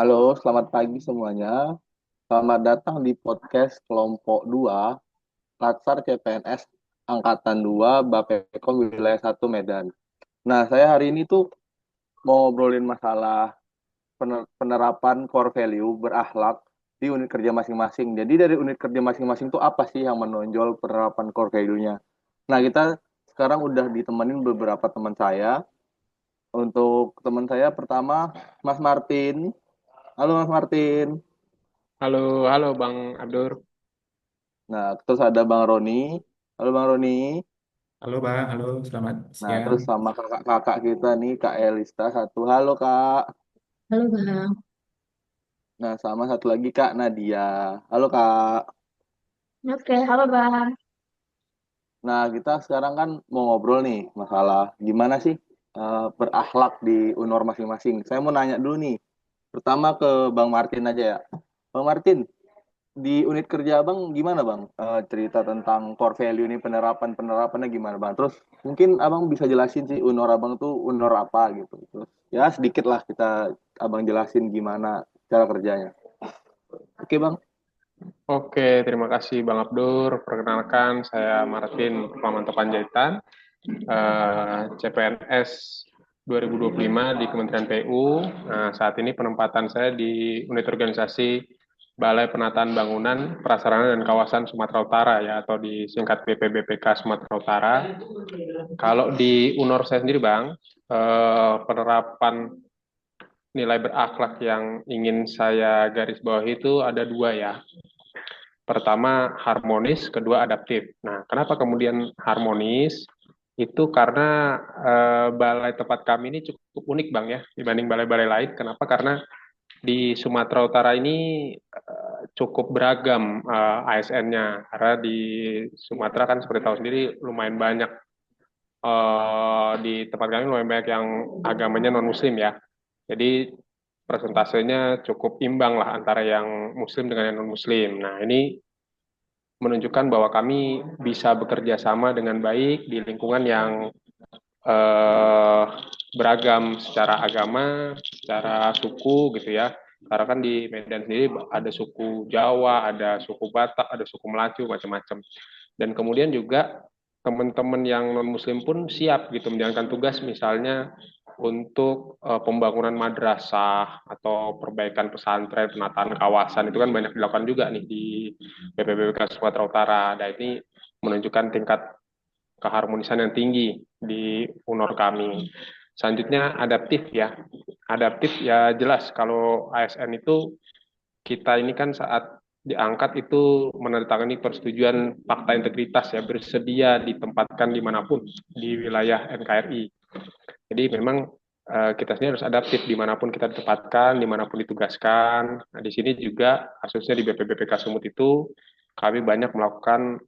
Halo, selamat pagi semuanya. Selamat datang di podcast kelompok 2 Latsar CPNS Angkatan 2 Bapekom Wilayah 1 Medan. Nah, saya hari ini tuh mau ngobrolin masalah penerapan core value berakhlak di unit kerja masing-masing. Jadi dari unit kerja masing-masing tuh apa sih yang menonjol penerapan core value-nya? Nah, kita sekarang udah ditemenin beberapa teman saya. Untuk teman saya pertama, Mas Martin. Halo Mas Martin. Halo, halo Bang Abdur. Nah, terus ada Bang Roni. Halo Bang Roni. Halo Bang, halo selamat Nah, siang. terus sama kakak-kakak kita nih, Kak Elista satu. Halo Kak. Halo Bang. Nah, sama satu lagi Kak Nadia. Halo Kak. Oke, halo Bang. Nah, kita sekarang kan mau ngobrol nih masalah gimana sih berakhlak di UNOR masing-masing. Saya mau nanya dulu nih. Pertama ke Bang Martin aja ya. Bang Martin, di unit kerja Abang gimana Bang? Cerita tentang core value ini penerapannya gimana Bang? Terus mungkin Abang bisa jelasin sih UNOR Abang tuh UNOR apa gitu. Terus ya sedikit lah kita Abang jelasin gimana cara kerjanya. Oke Bang? Oke, terima kasih Bang Abdur. Perkenalkan, saya Martin Pramanto Panjaitan, CPNS 2025 di Kementerian PU. Nah, saat ini penempatan saya di unit organisasi Balai Penataan Bangunan, Prasarana dan Kawasan Sumatera Utara ya, atau disingkat BPBPK Sumatera Utara. Kalau di UNOR saya sendiri Bang, penerapan nilai berakhlak yang ingin saya garis bawahi itu ada dua ya. Pertama harmonis, kedua adaptif. Nah, kenapa kemudian harmonis? Itu karena balai tempat kami ini cukup unik Bang ya dibanding balai-balai lain. Kenapa? Karena di Sumatera Utara ini cukup beragam ASN-nya. Karena di Sumatera kan seperti tahu sendiri lumayan banyak di tempat kami lumayan banyak yang agamanya non Muslim ya. Jadi persentasenya cukup imbang lah antara yang Muslim dengan yang non Muslim. Nah ini menunjukkan bahwa kami bisa bekerja sama dengan baik di lingkungan yang eh, beragam secara agama, secara suku gitu ya. Karena kan di Medan sendiri ada suku Jawa, ada suku Batak, ada suku Melayu, macam-macam. Dan kemudian juga teman-teman yang non-muslim pun siap gitu menjalankan tugas misalnya untuk pembangunan madrasah atau perbaikan pesantren, penataan kawasan itu kan banyak dilakukan juga nih di BPBPK Sumatera Utara. Dan ini menunjukkan tingkat keharmonisan yang tinggi di UNOR kami. Selanjutnya adaptif ya. Adaptif ya jelas kalau ASN itu kita ini kan saat diangkat itu menandatangani persetujuan fakta integritas ya bersedia ditempatkan dimanapun di wilayah NKRI. Jadi memang kita sendiri harus adaptif dimanapun kita ditempatkan, dimanapun ditugaskan. Nah, di sini juga khususnya di BPBPK Sumut itu kami banyak melakukan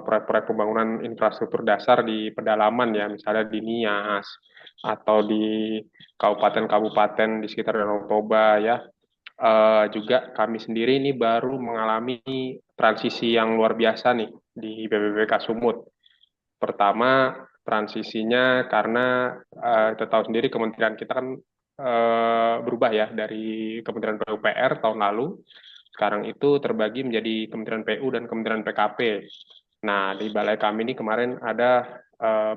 proyek-proyek pembangunan infrastruktur dasar di pedalaman ya, misalnya di Nias atau di kabupaten-kabupaten di sekitar Danau Toba ya. Juga kami sendiri ini baru mengalami transisi yang luar biasa nih di BPBPK Sumut. Pertama, transisinya karena kita tahu sendiri kementerian kita kan berubah ya dari Kementerian PUPR tahun lalu. Sekarang itu terbagi menjadi Kementerian PU dan Kementerian PKP. Nah, di balai kami ini kemarin ada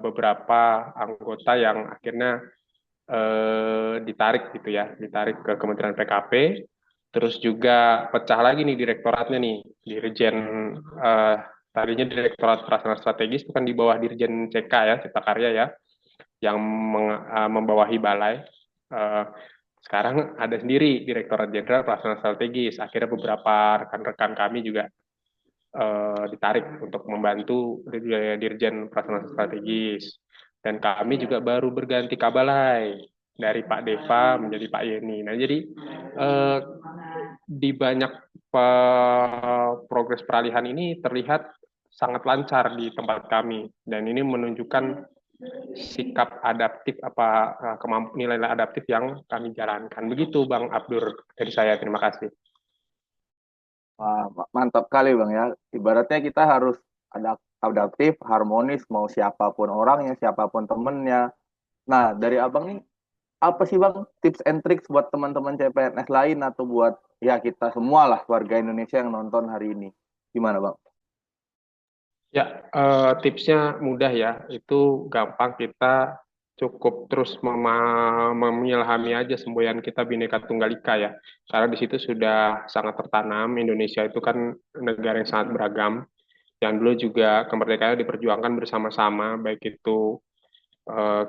beberapa anggota yang akhirnya ditarik gitu ya, ditarik ke Kementerian PKP. Terus juga pecah lagi nih direktoratnya nih, Dirjen eh, tadinya Direktorat Pelaksana Strategis itu kan di bawah Dirjen CK ya, Cipta Karya ya, yang membawahi balai. Eh, Sekarang ada sendiri Direktorat Jenderal Pelaksana Strategis. Akhirnya beberapa rekan-rekan kami juga ditarik untuk membantu Dirjen Pelaksana Strategis. Dan kami juga baru berganti kabalai dari Pak Deva menjadi Pak Yeni. Nah, jadi eh, di banyak progres peralihan ini terlihat sangat lancar di tempat kami dan ini menunjukkan sikap adaptif apa nilai-nilai adaptif yang kami jalankan. Begitu Bang Abdur dari saya. Terima kasih. Wah, mantap kali Bang ya. Ibaratnya kita harus adaptif, harmonis, mau siapapun orangnya, siapapun temennya. Nah, dari Abang nih apa sih Bang tips and tricks buat teman-teman CPNS lain atau buat ya kita semua lah warga Indonesia yang nonton hari ini? Gimana Bang? Ya, tipsnya mudah ya. Itu gampang, kita cukup terus mengilhami aja semboyan kita Bhinneka Tunggal Ika ya. Karena di situ sudah sangat tertanam. Indonesia itu kan negara yang sangat beragam. Yang dulu juga kemerdekaan diperjuangkan bersama-sama, baik itu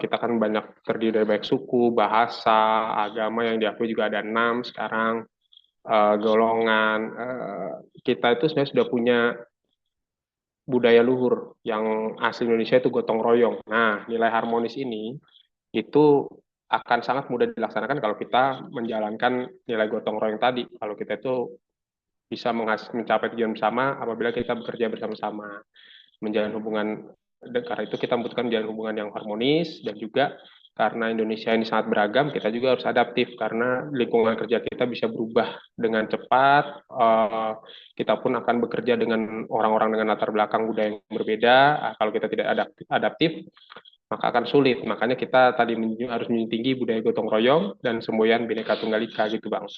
kita kan banyak terdiri dari baik suku, bahasa, agama yang diakui juga ada 6 sekarang, golongan. Kita itu sebenarnya sudah punya budaya luhur yang asli Indonesia itu gotong royong. Nah, nilai harmonis ini itu akan sangat mudah dilaksanakan kalau kita menjalankan nilai gotong royong tadi. Kalau kita itu bisa mencapai tujuan bersama apabila kita bekerja bersama-sama, menjalin hubungan. Karena itu kita membutuhkan menjalin hubungan yang harmonis, dan juga karena Indonesia ini sangat beragam, kita juga harus adaptif karena lingkungan kerja kita bisa berubah dengan cepat. Kita pun akan bekerja dengan orang-orang dengan latar belakang budaya yang berbeda. Kalau kita tidak adaptif, maka akan sulit. Makanya kita tadi harus menjunjung tinggi budaya gotong royong dan semboyan Bhinneka Tunggal Ika gitu, Bang.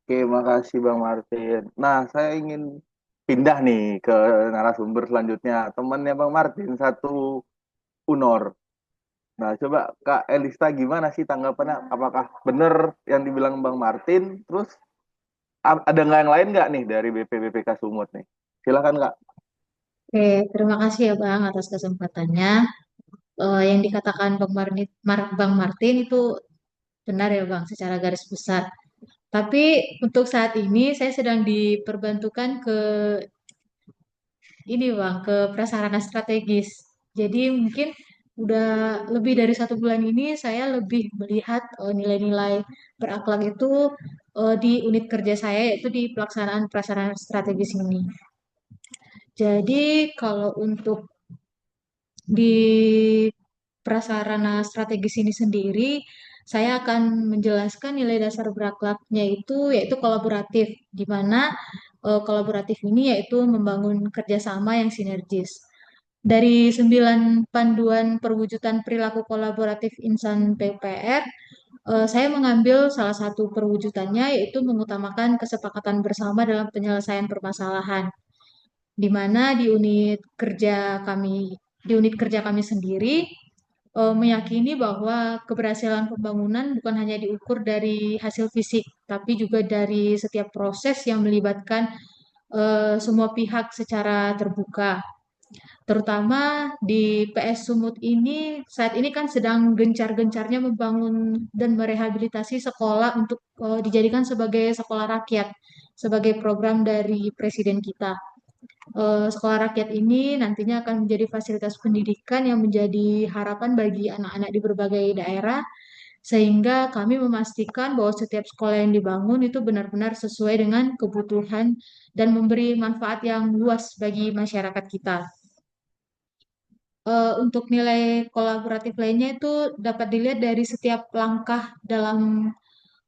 Oke, makasih Bang Martin. Nah, saya ingin pindah nih ke narasumber selanjutnya. Temannya Bang Martin, satu Unor. Nah, coba Kak Elista gimana sih tanggapannya? Apakah benar yang dibilang Bang Martin? Terus ada nggak yang lain nggak nih dari BPBPK Sumut nih? Silakan Kak. Oke, terima kasih ya Bang atas kesempatannya. Yang dikatakan Bang Martin itu benar ya Bang secara garis besar. Tapi untuk saat ini saya sedang diperbantukan ke ini Bang, ke prasarana strategis. Jadi mungkin udah lebih dari 1 bulan ini saya lebih melihat nilai-nilai berakhlak itu di unit kerja saya yaitu di pelaksanaan prasarana strategis ini. Jadi kalau untuk di prasarana strategis ini sendiri, saya akan menjelaskan nilai dasar berakhlaknya itu yaitu kolaboratif, di mana kolaboratif ini yaitu membangun kerjasama yang sinergis. Dari 9 panduan perwujudan perilaku kolaboratif insan PPR, saya mengambil salah satu perwujudannya yaitu mengutamakan kesepakatan bersama dalam penyelesaian permasalahan, di mana di unit kerja kami sendiri meyakini bahwa keberhasilan pembangunan bukan hanya diukur dari hasil fisik, tapi juga dari setiap proses yang melibatkan semua pihak secara terbuka. Terutama di PS Sumut ini saat ini kan sedang gencar-gencarnya membangun dan merehabilitasi sekolah untuk dijadikan sebagai sekolah rakyat, sebagai program dari presiden kita. Sekolah rakyat ini nantinya akan menjadi fasilitas pendidikan yang menjadi harapan bagi anak-anak di berbagai daerah, sehingga kami memastikan bahwa setiap sekolah yang dibangun itu benar-benar sesuai dengan kebutuhan dan memberi manfaat yang luas bagi masyarakat kita. Untuk nilai kolaboratif lainnya itu dapat dilihat dari setiap langkah dalam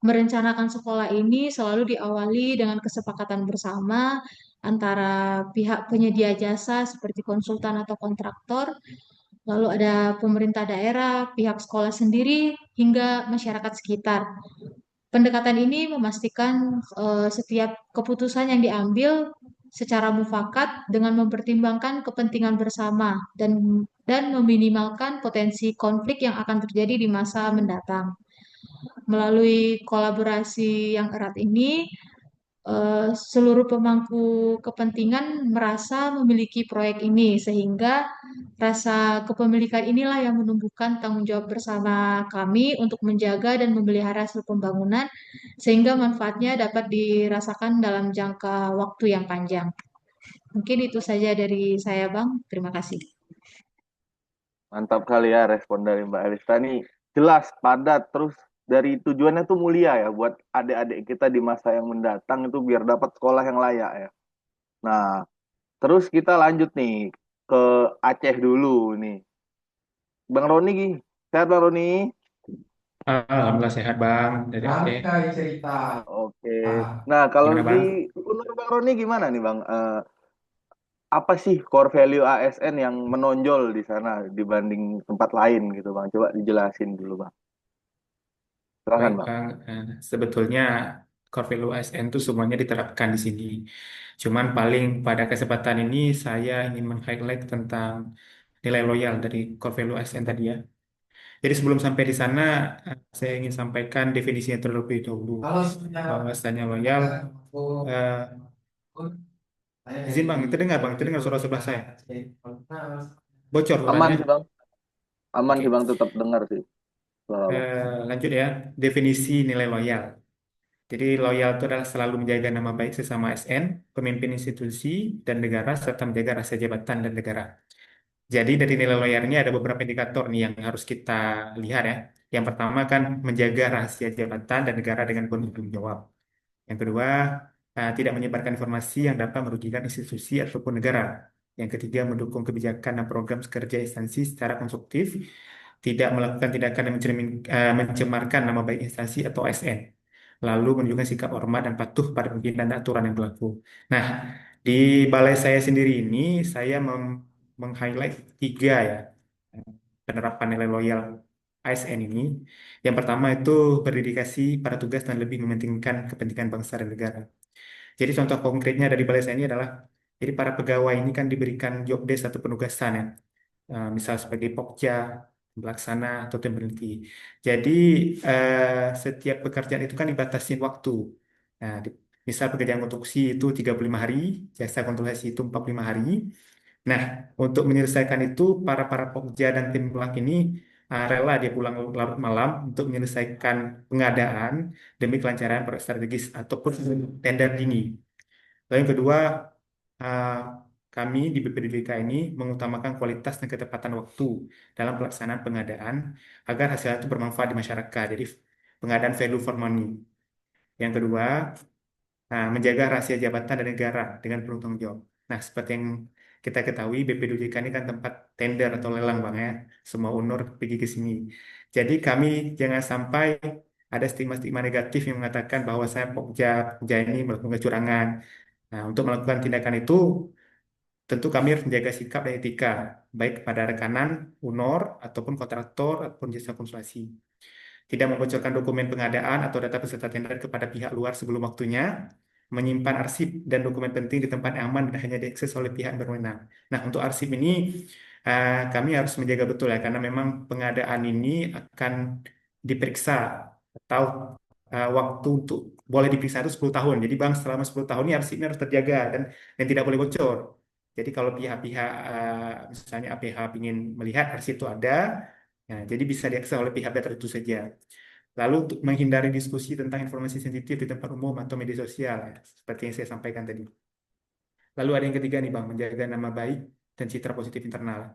merencanakan sekolah ini selalu diawali dengan kesepakatan bersama antara pihak penyedia jasa seperti konsultan atau kontraktor, lalu ada pemerintah daerah, pihak sekolah sendiri, hingga masyarakat sekitar. Pendekatan ini memastikan setiap keputusan yang diambil secara mufakat dengan mempertimbangkan kepentingan bersama dan meminimalkan potensi konflik yang akan terjadi di masa mendatang. Melalui kolaborasi yang erat ini, seluruh pemangku kepentingan merasa memiliki proyek ini, sehingga rasa kepemilikan inilah yang menumbuhkan tanggung jawab bersama kami untuk menjaga dan memelihara hasil pembangunan, sehingga manfaatnya dapat dirasakan dalam jangka waktu yang panjang. Mungkin itu saja dari saya, Bang. Terima kasih. Mantap kali ya respon dari Mbak Elista nih. Jelas, padat, terus dari tujuannya tuh mulia ya buat adik-adik kita di masa yang mendatang itu biar dapat sekolah yang layak ya. Nah, terus kita lanjut nih ke Aceh dulu nih. Bang Roni, sehat Bang Roni? Alhamdulillah sehat Bang dari Aceh. Oke. Nah, kalau Gimana di Bang? Unur Bang Roni gimana nih Bang? apa sih core value ASN yang menonjol di sana dibanding tempat lain gitu Bang? Coba dijelasin dulu Bang. Silakan Baik, Bang. Bang. Sebetulnya core value ASN itu semuanya diterapkan di sini. Cuman paling pada kesempatan ini saya ingin meng-highlight tentang nilai loyal dari core value ASN tadi ya. Jadi sebelum sampai di sana, saya ingin sampaikan definisinya terlebih dahulu. Bahwasanya loyal, eh, izin Bang, itu dengar suara sebelah saya. Bocor Aman suaranya. sih Bang. Aman sih Oke. Bang, tetap dengar sih suara Bang. Lanjut ya, definisi nilai loyal. Jadi loyal itu adalah selalu menjaga nama baik sesama ASN, pemimpin institusi dan negara, serta menjaga rahasia jabatan dan negara. Jadi dari nilai loyal ini ada beberapa indikator nih yang harus kita lihat ya. Yang pertama kan menjaga rahasia jabatan dan negara dengan penuh tanggung jawab. Yang kedua, tidak menyebarkan informasi yang dapat merugikan institusi ataupun negara. Yang ketiga, mendukung kebijakan dan program kerja instansi secara konstruktif, tidak melakukan tindakan yang mencemarkan nama baik instansi atau ASN. Lalu menunjukkan sikap hormat dan patuh pada pimpinan dan aturan yang berlaku. Nah, di balai saya sendiri ini, saya meng-highlight tiga ya penerapan nilai loyal ASN ini. Yang pertama itu berdedikasi pada tugas dan lebih mementingkan kepentingan bangsa dan negara. Jadi contoh konkretnya dari balai saya ini adalah, jadi para pegawai ini kan diberikan job desk atau penugasan ya. Misal sebagai pokja, pelaksana, atau tim peneliti. Jadi setiap pekerjaan itu kan dibatasin waktu. Nah, misal pekerjaan konstruksi itu 35 hari, jasa konsultasi itu 45 hari. Nah, untuk menyelesaikan itu, para pokja dan tim pelak ini rela dia pulang larut malam untuk menyelesaikan pengadaan demi kelancaran proyek strategis ataupun tender dini. Lalu yang kedua, eh, kami di BPDDK ini mengutamakan kualitas dan ketepatan waktu dalam pelaksanaan pengadaan agar hasilnya itu bermanfaat di masyarakat. Jadi pengadaan value for money. Yang kedua, menjaga rahasia jabatan dan negara dengan penuh tanggung jawab. Nah, seperti yang kita ketahui, BPDJK ini kan tempat tender atau lelang Bang ya. Semua unur pergi ke sini. Jadi kami jangan sampai ada stigma-stigma negatif yang mengatakan bahwa saya pokja ini melakukan kecurangan. Nah, untuk melakukan tindakan itu, tentu kami harus menjaga sikap dan etika, baik kepada rekanan, unor, ataupun kontraktor, ataupun jasa konsultasi. Tidak membocorkan dokumen pengadaan atau data peserta tender kepada pihak luar sebelum waktunya, menyimpan arsip dan dokumen penting di tempat yang aman dan hanya diakses oleh pihak yang berwenang. Nah, untuk arsip ini kami harus menjaga betul ya, karena memang pengadaan ini akan diperiksa atau waktu untuk boleh diperiksa itu 10 tahun. Jadi Bang, selama 10 tahun ini arsipnya harus terjaga dan tidak boleh bocor. Jadi kalau pihak-pihak misalnya APH ingin melihat arsip itu ada, nah, jadi bisa diakses oleh pihak tertentu saja. Lalu untuk menghindari diskusi tentang informasi sensitif di tempat umum atau media sosial, ya, seperti yang saya sampaikan tadi. Lalu ada yang ketiga nih Bang, menjaga nama baik dan citra positif internal.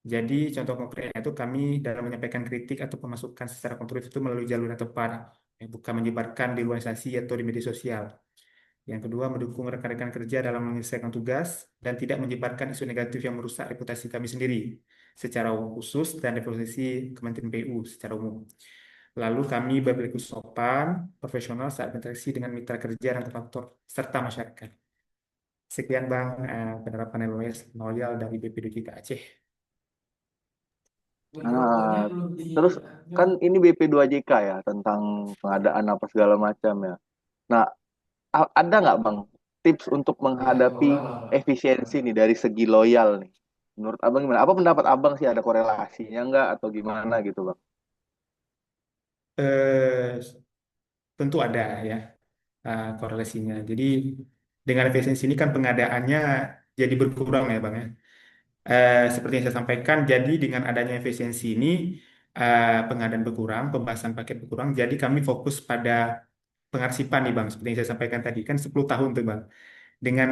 Jadi contoh konkretnya itu kami dalam menyampaikan kritik atau pemasukan secara konstruktif itu melalui jalur yang tepat, bukan menyebarkan di luar instansi atau di media sosial. Yang kedua, mendukung rekan-rekan kerja dalam menyelesaikan tugas dan tidak menyebarkan isu negatif yang merusak reputasi kami sendiri secara khusus dan reputasi Kementerian PU secara umum. Lalu kami berperilaku sopan, profesional saat berinteraksi dengan mitra kerja dan kontraktor serta masyarakat. Sekian Bang, penerapan loyal dari BPDJK Aceh. Nah, terus kan ini BP2JK ya tentang pengadaan apa segala macam ya. Nah, ada nggak Bang tips untuk menghadapi efisiensi nih dari segi loyal nih? Menurut Abang gimana? Apa pendapat Abang sih, ada korelasinya nggak atau gimana gitu Bang? Eh, Tentu ada ya korelasinya. Jadi dengan efisiensi ini kan pengadaannya jadi berkurang ya Bang ya. Seperti yang saya sampaikan, jadi dengan adanya efisiensi ini pengadaan berkurang, pembahasan paket berkurang. Jadi kami fokus pada pengarsipan nih Bang, seperti yang saya sampaikan tadi kan 10 tahun tuh Bang. Dengan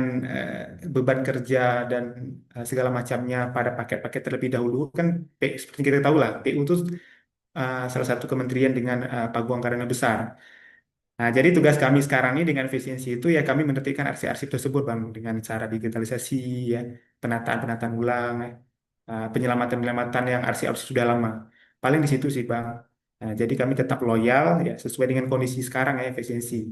beban kerja dan segala macamnya pada paket-paket terlebih dahulu kan seperti kita tahu lah PU itu salah satu kementerian dengan pagu anggaran yang besar. Nah, jadi tugas kami sekarang ini dengan efisiensi itu ya kami menertibkan arsip-arsip tersebut Bang dengan cara digitalisasi ya, penataan-penataan ulang, penyelamatan-penyelamatan yang arsip-arsip sudah lama. Paling di situ sih Bang. Nah, jadi kami tetap loyal ya sesuai dengan kondisi sekarang ya efisiensi.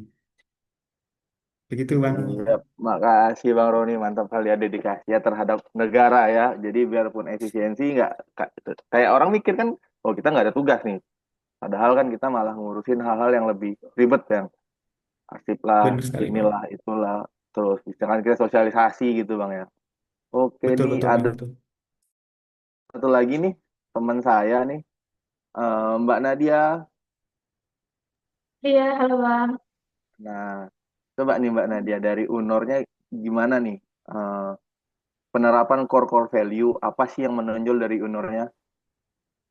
Begitu, Bang. Iya, makasih Bang Roni, mantap kali ya dedikasinya terhadap negara ya. Jadi biarpun efisiensi nggak kayak orang mikir kan, oh kita nggak ada tugas nih. Padahal kan kita malah ngurusin hal-hal yang lebih ribet yang arsip lah, Benar sekali, Bang. inilah, itulah. Terus misalkan kita sosialisasi gitu Bang ya. Oke Betul, nih, betul, Bang. ada Betul. satu lagi nih, teman saya nih, Mbak Nadia. Iya, halo Bang. Nah, coba nih Mbak Nadia dari UNOR-nya gimana nih? Eh, Penerapan core-core value, apa sih yang menonjol dari UNOR-nya?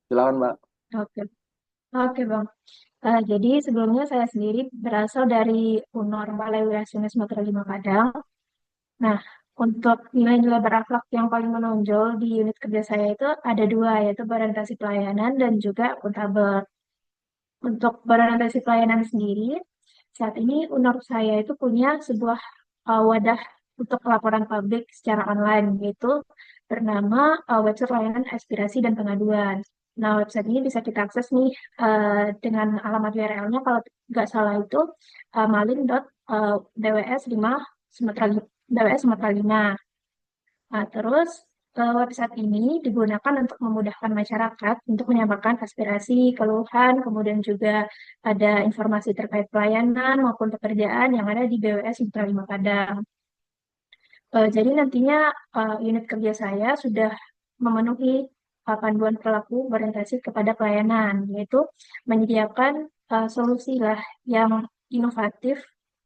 Silakan Mbak. Oke, oke Bang. Jadi sebelumnya saya sendiri berasal dari UNOR Balai Wirasuna Sumatera Lima Padang. Nah, untuk nilai-nilai berakhlak yang paling menonjol di unit kerja saya itu ada dua, yaitu berorientasi pelayanan dan juga akuntabel. Untuk berorientasi pelayanan sendiri, saat ini UNOR saya itu punya sebuah wadah untuk laporan publik secara online, yaitu bernama website layanan aspirasi dan pengaduan. Nah, website ini bisa kita akses nih dengan alamat URL-nya kalau nggak salah itu malin.dws5 Sumatera DWS Sumatera 5. Nah, terus website ini digunakan untuk memudahkan masyarakat untuk menyampaikan aspirasi, keluhan, kemudian juga ada informasi terkait pelayanan maupun pekerjaan yang ada di BWS Mitra 5 Padang. Jadi nantinya unit kerja saya sudah memenuhi panduan perilaku berorientasi kepada pelayanan, yaitu menyediakan solusi lah yang inovatif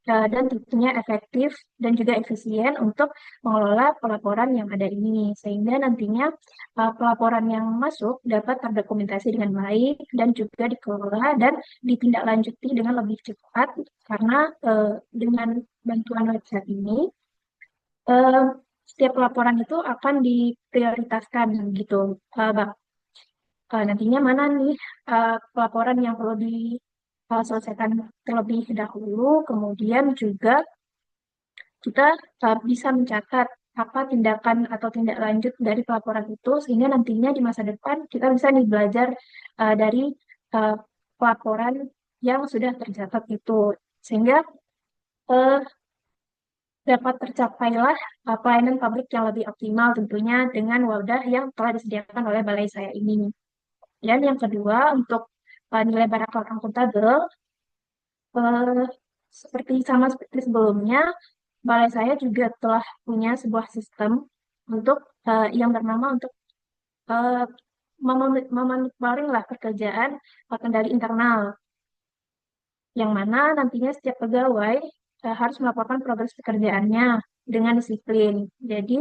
dan tentunya efektif dan juga efisien untuk mengelola pelaporan yang ada ini, sehingga nantinya pelaporan yang masuk dapat terdokumentasi dengan baik dan juga dikelola dan ditindaklanjuti dengan lebih cepat karena dengan bantuan website ini eh, setiap laporan itu akan diprioritaskan gitu, Bang. Nantinya mana nih pelaporan yang perlu diselesaikan terlebih dahulu, kemudian juga kita bisa mencatat apa tindakan atau tindak lanjut dari pelaporan itu, sehingga nantinya di masa depan kita bisa nih belajar dari eh, pelaporan yang sudah tercatat itu, sehingga eh, dapat tercapailah pelayanan publik yang lebih optimal tentunya dengan wadah yang telah disediakan oleh balai saya ini. Dan yang kedua, untuk nilai barakal akuntabel, eh, seperti sebelumnya, balai saya juga telah punya sebuah sistem untuk yang bernama untuk eh, memonitoring lah pekerjaan kendali internal, yang mana nantinya setiap pegawai harus melaporkan progres pekerjaannya dengan disiplin. Jadi,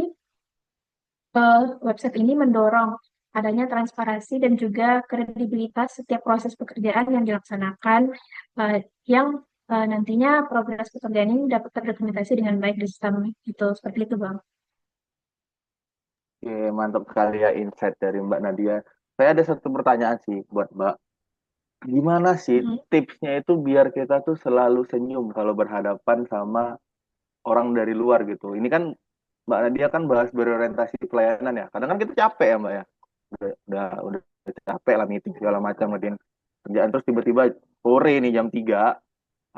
website ini mendorong adanya transparansi dan juga kredibilitas setiap proses pekerjaan yang dilaksanakan, eh, yang nantinya progres pekerjaan ini dapat terdokumentasi dengan baik di sistem itu. Seperti itu, Bang. Oke, mantap sekali ya insight dari Mbak Nadia. Saya ada satu pertanyaan sih buat Mbak. Gimana sih Mhm. tipsnya itu biar kita tuh selalu senyum kalau berhadapan sama orang dari luar gitu. Ini kan Mbak Nadia kan bahas berorientasi pelayanan ya. Kadang kan kita capek ya Mbak ya. Udah capek lah meeting segala macam ngerjain kerjaan terus tiba-tiba sore nih jam 3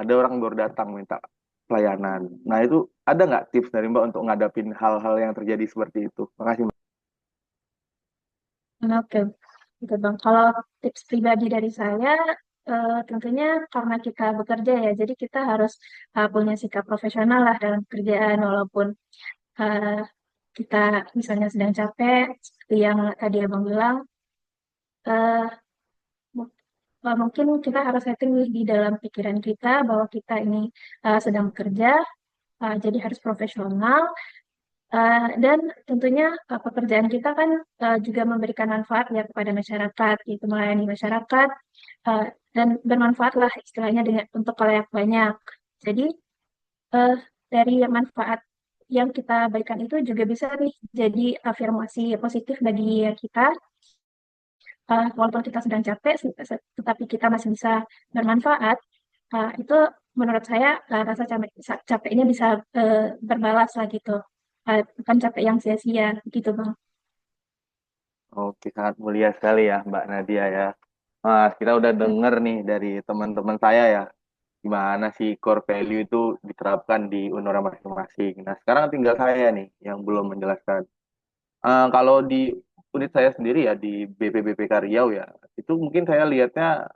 ada orang baru datang minta pelayanan. Nah itu ada nggak tips dari Mbak untuk ngadapin hal-hal yang terjadi seperti itu? Makasih Mbak. Oke, gitu, Bang. Kalau tips pribadi dari saya, tentunya karena kita bekerja ya, jadi kita harus punya sikap profesional lah dalam pekerjaan, walaupun eh, kita misalnya sedang capek, seperti yang tadi Abang bilang, eh, mu- mungkin kita harus setting nih di dalam pikiran kita bahwa kita ini sedang bekerja, jadi harus profesional, dan tentunya pekerjaan kita kan juga memberikan manfaat ya kepada masyarakat, itu melayani masyarakat, eh, dan bermanfaat lah istilahnya dengan untuk kalayak banyak. Jadi eh, dari manfaat yang kita berikan itu juga bisa nih jadi afirmasi positif bagi kita, walaupun kita sedang capek, tetapi kita masih bisa bermanfaat. Itu menurut saya rasa capeknya bisa berbalas lah gitu. Bukan capek yang sia-sia gitu, Bang. Oke, sangat mulia sekali ya Mbak Nadia ya. Mas, kita udah denger nih dari teman-teman saya ya. gimana sih core value itu diterapkan di UNORA masing-masing. Nah, sekarang tinggal saya nih yang belum menjelaskan. Kalau di unit saya sendiri ya di BPBPK Riau ya, itu mungkin saya lihatnya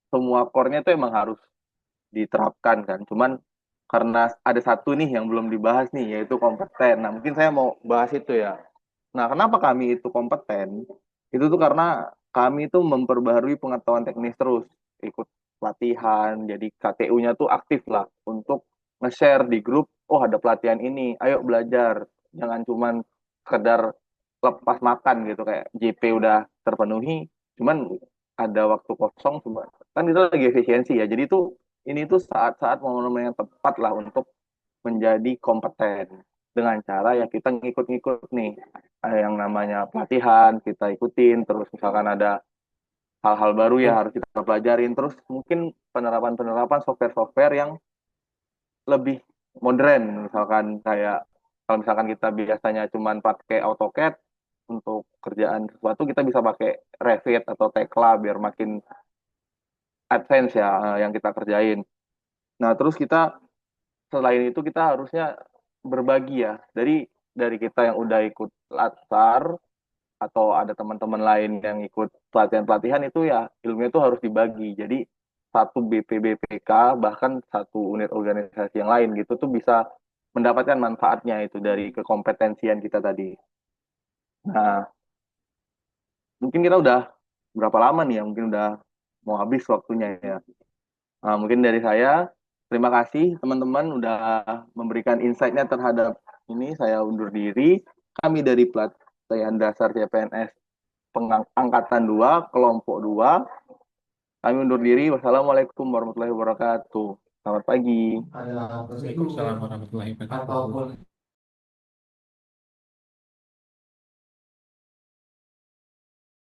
semua core-nya itu emang harus diterapkan kan. Cuman karena ada satu nih yang belum dibahas nih, yaitu kompeten. Nah, mungkin saya mau bahas itu ya. Nah, kenapa kami itu kompeten? Itu tuh karena kami itu memperbaharui pengetahuan teknis terus, ikut pelatihan, jadi KTU-nya tuh aktif lah untuk nge-share di grup, oh ada pelatihan ini, ayo belajar. Jangan cuman sekedar lepas makan gitu, kayak JP udah terpenuhi, cuman ada waktu kosong, cuma kan itu lagi efisiensi ya. Jadi tuh ini tuh saat-saat momen-momen yang tepat lah untuk menjadi kompeten dengan cara ya kita ngikut-ngikut nih. Yang namanya pelatihan kita ikutin, terus misalkan ada hal-hal baru ya harus kita pelajarin, terus mungkin penerapan-penerapan software-software yang lebih modern, misalkan kayak kalau misalkan kita biasanya cuman pakai AutoCAD untuk kerjaan sesuatu, kita bisa pakai Revit atau Tekla biar makin advance ya yang kita kerjain. Nah, terus kita selain itu kita harusnya berbagi ya. Dari kita yang udah ikut latsar atau ada teman-teman lain yang ikut pelatihan-pelatihan itu ya ilmunya itu harus dibagi. Jadi satu BPBPK bahkan satu unit organisasi yang lain gitu tuh bisa mendapatkan manfaatnya itu dari kekompetensian kita tadi. Nah, mungkin kita udah berapa lama nih ya? Mungkin udah mau habis waktunya ya. Nah, mungkin dari saya, terima kasih teman-teman udah memberikan insight-nya terhadap ini. Saya undur diri. Kami dari Pelatihan Dasar CPNS Angkatan 2, Kelompok 2. Kami undur diri. Wassalamualaikum warahmatullahi wabarakatuh. Selamat pagi. Waalaikumsalam warahmatullahi wabarakatuh.